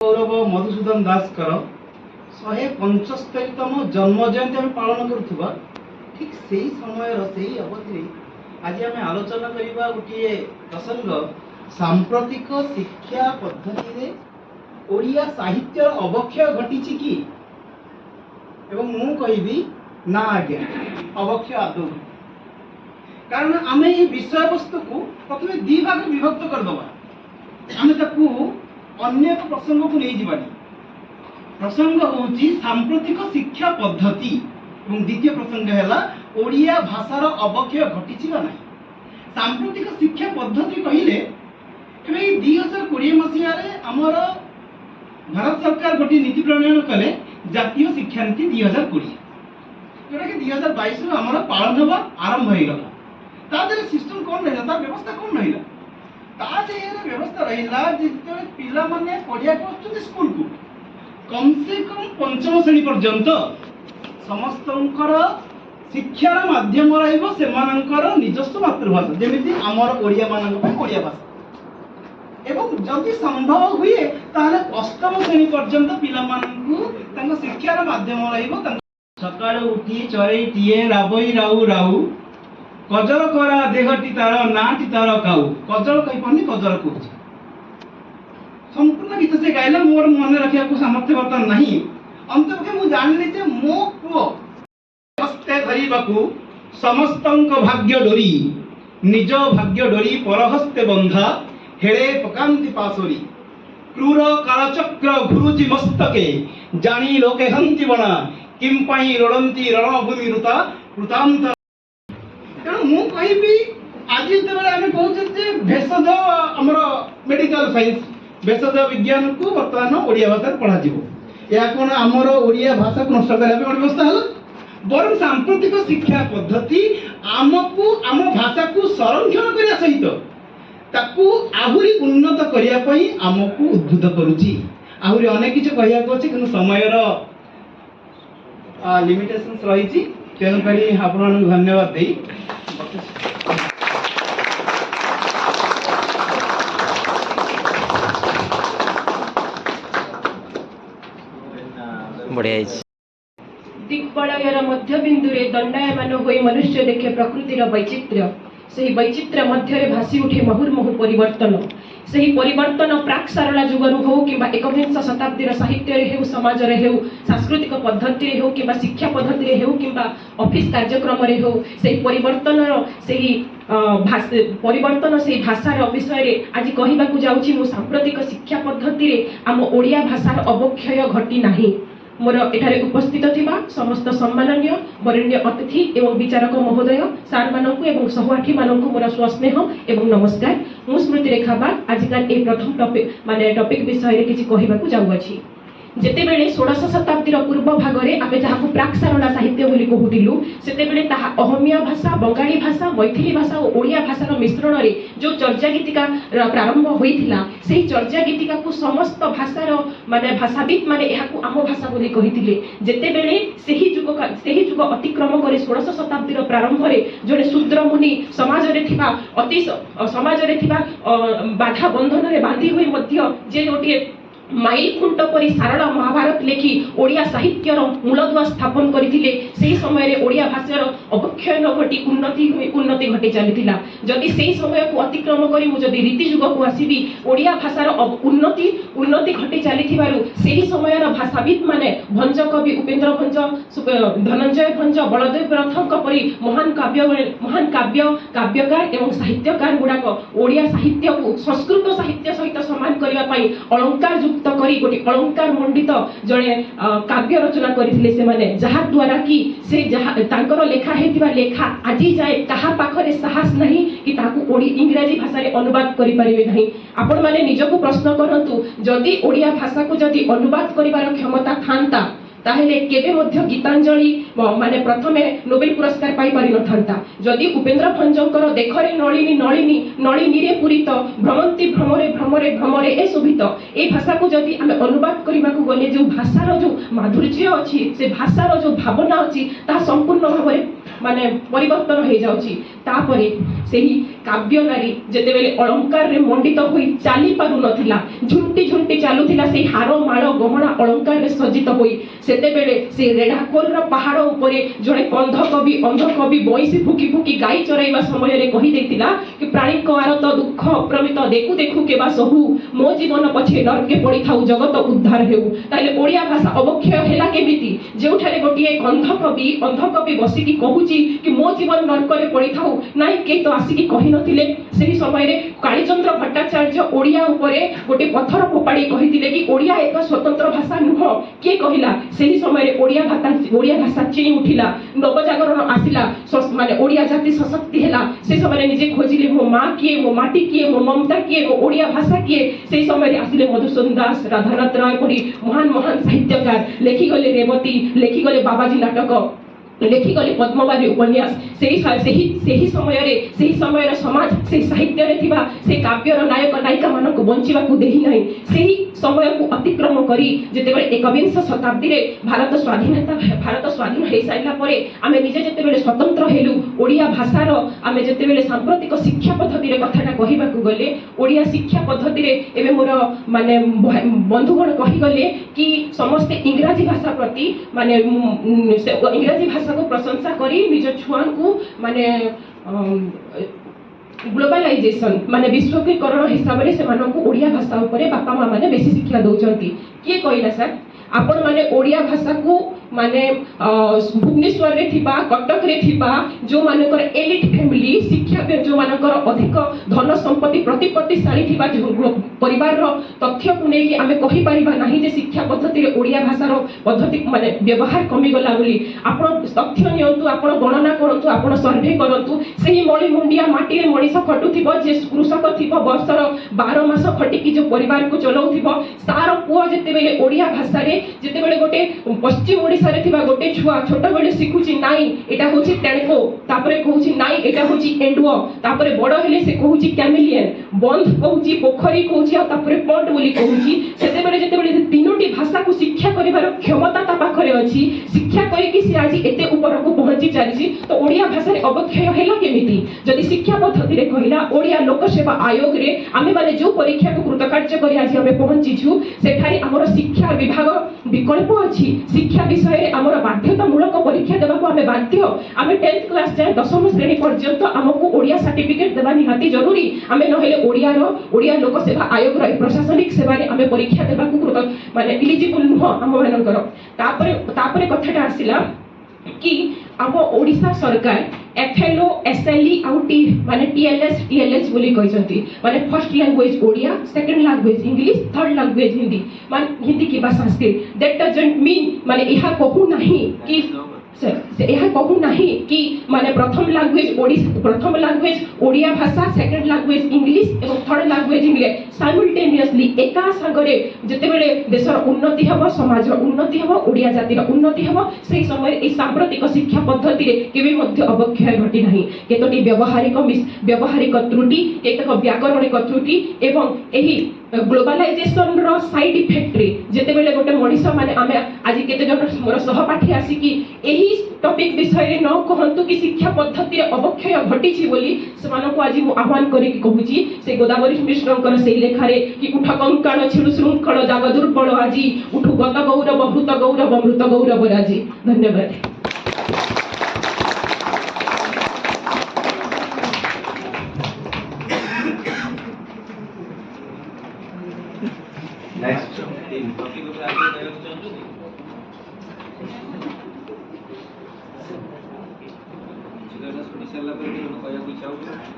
गौरव मधुसूदन दास कर 175तम जन्म जयंती आम पालन करुवा ठीक से समय से अवधि आज आम आलोचना करवा गोटे प्रसंग सांप्रतिक शिक्षा पद्धति ओडिया साहित्य अवक्षय घटी कि एवं मु कहबी ना आज्ञा अवक्षय आदौ कारण आम ये विषय वस्तु को प्रथम दी भाग विभक्त करदबा आम ताकू अन्य एक प्रसंग को नहीं जीवानी प्रसंग होची सांप्रतिक शिक्षा पद्धति और द्वितीय प्रसंग है ओडिया भाषार अवक्षय घटी ना सांप्रतिक शिक्षा पद्धति कहले 2020 मसीह आमर भारत सरकार गोटे नीति प्रणयन कले जातीय शिक्षा नीति 2020 जोटा कि 2022 आमर पालन होगा आरंभ हो गला सिस्टम कौन रहा व्यवस्था कौन रहा व्यवस्था रहा जो पिला माने पढ़िया को स्कूल को कम से कम पंचम श्रेणी पर्यंत समस्त शिक्षार माध्यम रहा निजस्व मातृभाषा जमी आमर ओडिया मान ओडिया भाषा एवं जदि संभव हुए ताहले अष्टम श्रेणी पर्यंत पिला मानकु शिक्षार माध्यम रहा सकाळ उठी चरईटीए राबई राउ राउ कजल करा देहटी तार नाटी तार काऊ कजल कही पानी कजल कहूँ संपूर्ण गीत से गाइला मोर मन रखा सामर्थ्य बर्तमान नहीं अंतपक्षे मुझे जानली जे मो पुओ हस्ते धरिबाकू समस्त भाग्य डोरी निज भाग्य डोरी परहस्ते बंधा हेड़े पकांति पासोरी क्रूर कालचक्र घुरुचि मस्तके जानी लोके हंति बना किम पाई रड़ंती रणभूमि ऋता कृतांत तेणु मु कहबी आज जो आम कहते भेषज आम मेडिकल साइंस भेषज विज्ञान को बर्तमान ओडिया भाषा पढ़ा या कौन आमर ओडिया भाषा को नष्ट करने व्यवस्था है बर सांप्रतिक शिक्षा पद्धति आमको आम भाषा को संरक्षण करने सहित ताकू आहुरी उन्नत करने आमको उद्बुद्ध करुच्ची आहरी अनेक किसी कहया अच्छे कि समय लिमिटेशंस रही तेणुक आपण धन्यवाद दे दिग्बलयर मध्यबिंदुरे दंडायमान होई मनुष्य देखे प्रकृतिर वैचित्र्य सही वैचित्र्य मध्य भासी उठे मुहुर्मुहु परिवर्तन सही परिवर्तन प्राक सारला जुगरु हो किंबा एकविंश शताब्दीर साहित्य रे हेउ समाज रे हेउ सांस्कृतिक पद्धति रे हेउ किंबा शिक्षा पद्धति रे हेउ किंबा ऑफिस कार्यक्रम रे हेउ सही परिवर्तन सही परिवर्तन से भाषार विषय रे आज कहिबाकू जाउची मु सांप्रतिक शिक्षा पद्धति रे आम ओडिया भाषार अवक्षय घटी नाही मोर एठारे उपस्थित थिबा समस्त सम्माननीय वरेण्य अतिथि एवं विचारक महोदय सार मानकु एवं सहपाठी मानकु मोर स्वस्नेह एवं नमस्कार मु स्मृति रेखा बाग आजिकाल ए प्रथम टॉपिक विषय रे किछि कहिबाकू जाउछि जेते बेले 16 शताब्दीर पूर्व भागरे आमे जहाकु प्राक सारला साहित्य बोली कहूतिलु सेते बेले ताहा अहमिया भाषा बंगाली भाषा मैथिली भाषा और ओडिया भाषार मिश्रण रे जो चर्चा गीतिका प्रारंभ होइथिला सेही चर्चा गीतिका को समस्त भाषार माने भाषाविद माने एहाकु आम भाषा बोली कहिथिले जेते बेले सेही जुग अतिक्रम करे 16 शताब्दीर प्रारंभ रे जने शूद्र मुनि समाज रे थिबा अति समाज रे थिबा बाधा बंधन रे बांधी होई मध्य जे गोटे माइल खुंट परी सारला महाभारत लेखि ओडिया साहित्यर मूलदुआ स्थापन करथिले सेही समय रे ओडिया भाषार अवक्षय न घटी उन्नति घटी चलीथिला जदि सेही समय को अतिक्रम करी मु जदि रीति जुग को आसीबी ओडिया भाषार उन्नति घटी चलीथिबारु सेही समयर भाषाविद माने भंज कवि उपेंद्र भंज धनंजय भंज बलदेव रथक परी महान काव्यकार एवं साहित्यकार गुडाक ओडिया साहित्य को संस्कृत साहित्य सहित समान करिया पई अलंकार करी गोटे अलंकार मंडित जड़े काव्य रचना करथिले से माने जहा द्वारा कि से जहा तांकर लेखा हेतिबा लेखा आजी जाए कहा पाखरे साहस नहीं कि ताकू ओडी इंग्रजी भाषा रे अनुवाद करि परिबे नहीं आपण माने निजको प्रश्न करंतु जदि ओडिया भाषा को जदि अनुवाद करिवार क्षमता थांता ताहेले केबे मध्य गीतांजलि माने प्रथमे नोबेल पुरस्कार पाई पारि नथांता जदि उपेंद्र भंजकर देखरे नलिनी नलिनी नलिनी रे पूरित भ्रमंती भ्रमरे भ्रमरे भ्रमरे ए शोभित ए भाषा को जदि आमे अनुवाद करिबा को गले जो भाषार जो माधुर्य अछि से भाषार जो भावना अछि ता संपूर्ण भाबरे माने परिवर्तन हो जाउची तापरे ସେହି କାବ୍ୟ ନାରୀ ଯେତେବେଳେ ଅଳଙ୍କାରରେ ମଣ୍ଡିତ ହୋଇ ଚାଲି ପାରୁନଥିଲା, ଝୁଣ୍ଟି ଝୁଣ୍ଟି ଚାଲୁଥିଲା ସେହି ହାର ମାଳ ଗହଣା ଅଳଙ୍କାରରେ ସଜ୍ଜିତ ହୋଇ, ସେତେବେଳେ ସେ ରେଢାଖୋଲର ପାହାଡ଼ ଉପରେ ଜଣେ ଅନ୍ଧ କବି ବଇଁଶୀ ଫୁକି ଫୁକି ଗାଈ ଚରାଇବା ସମୟରେ କହିଦେଇଥିଲା କି ପ୍ରାଣୀଙ୍କ ଆରତ ଦୁଃଖ ଅପ୍ରମିତ ଦେଖୁ ଦେଖୁ କେବା ସହୁ, ମୋ ଜୀବନ ପଛେ ନର୍କେ ପଡ଼ିଥାଉ ଜଗତ ଉଦ୍ଧାର ହେଉ। ତାହେଲେ ଓଡ଼ିଆ ଭାଷା ଅବକ୍ଷୟ ହେଲା କେମିତି? ଯେଉଁଠାରେ ଗୋଟିଏ ଅନ୍ଧ କବି ବସିକି କହୁଛି କି ମୋ ଜୀବନ ନର୍କରେ ପଡ଼ିଥାଉ, ନାଇଁ କେହି ତ ଆସିକି କହିନଥିଲେ। ସେହି ସମୟରେ କାଳୀଚନ୍ଦ୍ର ଭଟ୍ଟାଚାର୍ଯ୍ୟ ଓଡ଼ିଆ ଉପରେ ଗୋଟେ ପଥର ଫୋପାଡ଼ି କହିଥିଲେ କି ଓଡ଼ିଆ ଏକ ସ୍ୱତନ୍ତ୍ର ଭାଷା ନୁହଁ। କିଏ କହିଲା? ସେହି ସମୟରେ ଓଡ଼ିଆ ଭାଷା ଚେଇଁ ଉଠିଲା, ନବଜାଗରଣ ଆସିଲା, ମାନେ ଓଡ଼ିଆ ଜାତି ସଶକ୍ତି ହେଲା। ସେ ସମୟରେ ନିଜେ ଖୋଜିଲେ ମୋ ମା କିଏ, ମୋ ମାଟି କିଏ, ମୋ ମମତା କିଏ, ମୋ ଓଡ଼ିଆ ଭାଷା କିଏ। ସେହି ସମୟରେ ଆସିଲେ ମଧୁସୂଦନ ଦାସ, ରାଧାନାଥ ରାୟ ପରି ମହାନ ସାହିତ୍ୟକାର, ଲେଖିଗଲେ ରେବତୀ, ଲେଖିଗଲେ ବାବାଜୀ ନାଟକ, ଲେଖିଗଲେ ପଦ୍ମବାରୀ ଉପନ୍ୟାସ। ସେହି ସମୟର ସମାଜ ସେହି ସାହିତ୍ୟରେ ଥିବା ସେ କାବ୍ୟର ନାୟକ ନାୟିକା ମାନଙ୍କୁ ବଞ୍ଚିବାକୁ ଦେଇ ନାହିଁ। ସେହି ସମୟକୁ ଅତିକ୍ରମ କରି ଯେତେବେଳେ ଏକବିଂଶ ଶତାବ୍ଦୀରେ ଭାରତ ସ୍ୱାଧୀନ ହେଇସାରିଲା ପରେ ଆମେ ନିଜେ ଯେତେବେଳେ ସ୍ୱତନ୍ତ୍ର ହେଲୁ, ଓଡ଼ିଆ ଭାଷାର ଆମେ ଯେତେବେଳେ ସାମ୍ପ୍ରତିକ ଶିକ୍ଷା ପଦ୍ଧତିରେ କଥାଟା କହିବାକୁ ଗଲେ, ଓଡ଼ିଆ ଶିକ୍ଷା ପଦ୍ଧତିରେ ଏବେ ମୋର ମାନେ ବନ୍ଧୁଗଣ କହିଗଲେ କି ସମସ୍ତେ ଇଂରାଜୀ ଭାଷା ପ୍ରତି ମାନେ ଇଂରାଜୀ ଭାଷାକୁ ପ୍ରଶଂସା କରି ନିଜ ଛୁଆଙ୍କୁ ମାନେ ଗ୍ଲୋବାଲାଇଜେସନ ମାନେ ବିଶ୍ୱକୀକରଣ ହିସାବରେ ସେମାନଙ୍କୁ ଓଡ଼ିଆ ଭାଷା ଉପରେ ବାପା ମା ମାନେ ବେଶୀ ଶିକ୍ଷା ଦଉଛନ୍ତି। କିଏ କହିଲା ସାର୍? ଆପଣ ମାନେ ଓଡ଼ିଆ ଭାଷାକୁ ମାନେ ଭୁବନେଶ୍ୱରରେ ଥିବା, କଟକରେ ଥିବା ଯେଉଁମାନଙ୍କର ଏଲିଟ୍ ଫ୍ୟାମିଲି, ଶିକ୍ଷା ଯେଉଁମାନଙ୍କର ଅଧିକ ଧନ ସମ୍ପତ୍ତି ପ୍ରତିପତ୍ତିଶାଳୀ ଥିବା ପରିବାରର ତଥ୍ୟକୁ ନେଇକି ଆମେ କହିପାରିବା ନାହିଁ ଯେ ଶିକ୍ଷା ପଦ୍ଧତିରେ ଓଡ଼ିଆ ଭାଷାର ପଦ୍ଧତି ମାନେ ବ୍ୟବହାର କମିଗଲା ବୋଲି। ଆପଣ ତଥ୍ୟ ନିଅନ୍ତୁ, ଆପଣ ଗଣନା କରନ୍ତୁ, ଆପଣ ସର୍ଭେ କରନ୍ତୁ। ସେହି ମଳିମୁଣ୍ଡିଆ ମାଟିରେ ମଣିଷ ଖଟୁଥିବ, ଯେ କୃଷକ ଥିବ, ବର୍ଷର 12 ମାସ ଖଟିକି ଯେଉଁ ପରିବାରକୁ ଚଲାଉଥିବ, ତାର ପୁଅ ଯେତେବେଳେ ଓଡ଼ିଆ ଭାଷାରେ ଯେତେବେଳେ ଗୋଟେ ପଶ୍ଚିମ ଓଡ଼ିଶାରେ ଥିବା ଗୋଟେ ଛୁଆ ଛୋଟବେଳେ ଶିଖୁଛି ନାଇଁ ଏଟା ହଉଛି ଟେଣକୋ, ତାପରେ କହୁଛି ନାଇଁ ଏଟା ହଉଛି ଏଣ୍ଡୁଅ, ତାପରେ ବଡ଼ ହେଲେ ସେ କହୁଛି କ୍ୟାମିଲିୟନ, ବନ୍ଧ କହୁଛି, ପୋଖରୀ କହୁଛି, ଆଉ ତାପରେ ପଣ୍ଡ ବୋଲି କହୁଛି। ସେତେବେଳେ ଯେତେବେଳେ ତିନୋଟି ଭାଷାକୁ ଶିକ୍ଷା କରିବାର କ୍ଷମତା ତା ପାଖରେ ଅଛି, ଶିକ୍ଷା କରିକି ସେ ଆଜି ଏତେ ଉପରକୁ ପହଞ୍ଚି ଚାଲିଛି, ତ ଓଡ଼ିଆ ଭାଷାରେ ଅବକ୍ଷୟ ହେଲା କେମିତି? ଯଦି ଶିକ୍ଷା ପଦ୍ଧତିରେ କହିଲା, ଓଡ଼ିଆ ଲୋକସେବା ଆୟୋଗରେ ଆମେ ମାନେ ଯେଉଁ ପରୀକ୍ଷାକୁ କୃତକାର୍ଯ୍ୟ କରି ଆଜି ଆମେ ପହଞ୍ଚିଛୁ, ସେଠାରେ ଆମର ଶିକ୍ଷା ବିଭାଗ ବିକଳ୍ପ ଅଛି। ଶିକ୍ଷା ବିଷୟରେ ଆମର ବାଧ୍ୟତାମୂଳକ ପରୀକ୍ଷା ଦେବାକୁ ଆମେ ବାଧ୍ୟ। ଆମେ 10th କ୍ଲାସ ଯାଏ 10ମ ଶ୍ରେଣୀ ପର୍ଯ୍ୟନ୍ତ ଆମକୁ ଓଡ଼ିଆ ସାର୍ଟିଫିକେଟ ଦେବା ନିହାତି ଜରୁରୀ। ଆମେ ନହେଲେ ଓଡ଼ିଆ ଲୋକ ସେବା ଆୟୋଗର ପ୍ରଶାସନିକ ସେବାରେ ଆମେ ପରୀକ୍ଷା ଦେବାକୁ ମାନେ ଇଲିଜିବୁଲ ନୁହଁ ଆମମାନଙ୍କର। ତାପରେ କଥାଟା ଆସିଲା କି ଆମ ଓଡ଼ିଶା ସରକାର FLO, SLE ଆଉ ମାନେ TLS ବୋଲି କହିଛନ୍ତି। ମାନେ first language Odia, second language English, third language Hindi, ମାନେ ହିନ୍ଦୀ କିମ୍ବା ସଂସ୍କୃତ। ଦ୍ୟାଟ୍ ଡଜଣ୍ଟ ମିନ୍ ମାନେ ଏହା କହୁନାହିଁ କି ଏହା କହୁନାହିଁ କି ମାନେ ପ୍ରଥମ ଲାଙ୍ଗୁଏଜ ଓଡ଼ିଆ ଭାଷା, ସେକେଣ୍ଡ ଲାଙ୍ଗୁଏଜ ଇଂଲିଶ ଏବଂ ଥର୍ଡ ଲାଙ୍ଗୁଏଜ ଇଂଲିଶ ସାଇମultaneously ଏକା ସାଙ୍ଗରେ ଯେତେବେଳେ ଦେଶର ଉନ୍ନତି ହେବ, ସମାଜର ଉନ୍ନତି ହେବ, ଓଡ଼ିଆ ଜାତିର ଉନ୍ନତି ହେବ, ସେହି ସମୟରେ ଏହି ସାମ୍ପ୍ରତିକ ଶିକ୍ଷା ପଦ୍ଧତିରେ କେବେ ମଧ୍ୟ ଅବକ୍ଷୟ ଘଟି ନାହିଁ। କେତୋଟି ବ୍ୟବହାରିକ ତ୍ରୁଟି, କେତେକ ବ୍ୟାକରଣିକ ତ୍ରୁଟି ଏବଂ ଏହି ଗ୍ଲୋବାଲାଇଜେସନର ସାଇଡ୍ ଇଫେକ୍ଟରେ ଯେତେବେଳେ ଗୋଟେ ମଣିଷ ମାନେ ଆମେ ଆଜି କେତେ ଜଣ ମୋର ସହପାଠୀ ଆସିକି ଏହି ଟପିକ ବିଷୟରେ ନ କହନ୍ତୁ କି ଶିକ୍ଷା ପଦ୍ଧତିରେ ଅବକ୍ଷୟ ଘଟିଛି ବୋଲି, ସେମାନଙ୍କୁ ଆଜି ମୁଁ ଆହ୍ୱାନ କରିକି କହୁଛି ସେ ଗୋଦାବରୀ ମିଶ୍ରଙ୍କର ସେହି ଲେଖାରେ କି ଉଠ କଙ୍କାଳ ଛିଡ଼ୁ ଶୃଙ୍ଖଳ ଜାଗ ଦୁର୍ବଳ ଆଜି, ଉଠୁ ଗତ ଗୌରବ ମୃତ ଗୌରବ ରାଜି। ଧନ୍ୟବାଦ। ଶୁଣି ସାରିଲା ପରେ କହିବାକୁ ଇଚ୍ଛା ହଉଛି।